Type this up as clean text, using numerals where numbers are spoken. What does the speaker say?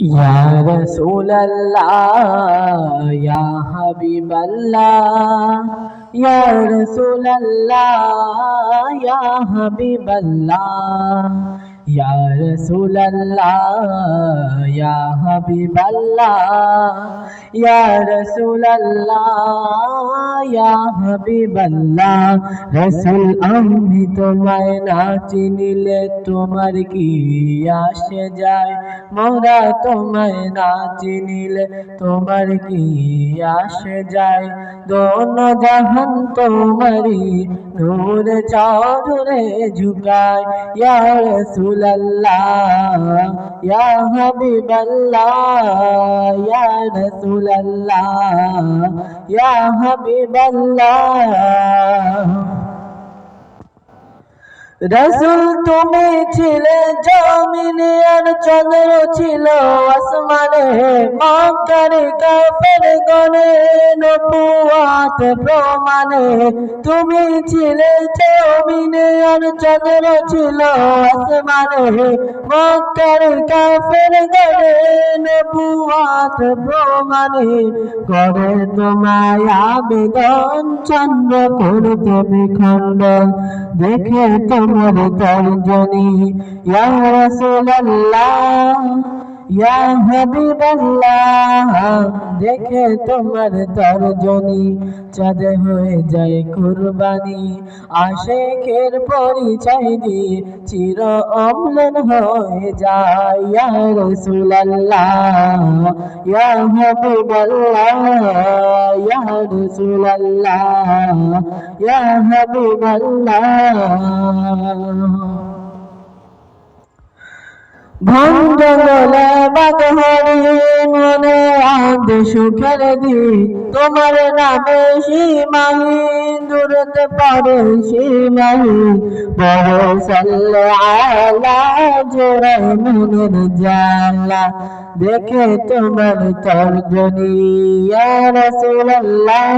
ইয়া রাসূলাল্লাহ ইয়া হাবিবাল্লাহ ইয়া রাসূলাল্লাহ ইয়া হাবিবাল্লাহ ইয়া রাসূলাল্লাহ ইয়া হাবিবাল্লাহ ইয়া রাসূলাল্লাহ ইয়া হাবিবাল্লাহ রাসূল আমি তোমায় না চিনিলে তোমার কি আসে যায় মোরা তোমায় না চিনিলে তোমার কি আসে যায় দোনো জাহান তোমারি নূর চাঁদরে ঝুকায় ইয়া রাসূলুল্লাহ ইয়া হাবিবাল্লাহ ইয়া রাসূলুল্লাহ ইয়া হাবিবাল্লাহ রাসূল তুমি ছিলে জমিনে আর চন্দ্র ছিল আসমানে মক্কার কাফের গণে নবুয়াত প্রমাণে তুমি ছিলে জমিনে আর চন্দ্র ছিল আসমানে মক্কার কাফের গণে নবুয়াত প্রমাণে করে তোমায় আবেদন চন্দ্র করতে বিখণ্ডন দেখে তোমার তর্জনী ইয়া রাসূলুল্লাহ ইয়া হাবিবাল্লাহ দেখে তোমার তর্জনী চাঁদ হয়ে যায় কুরবানি আশিকের পরিচয় দিয়ে চির অম্লান হয়ে যায় ইয়া রাসূলুল্লাহ ইয়া হাবিবাল্লাহ ইয়া রাসূলুল্লাহ ইয়া হাবিবাল্লাহ ভঞ্জলে বাদহরি মনে আদ সুখের দি তোমার নামে সীমাহীন দূরতে পড়ে সীমাহীন বড় সাল্লে আলা জোড়ে মনের জালা দেখে তোমার তর্জনী ইয়া রাসূলুল্লাহ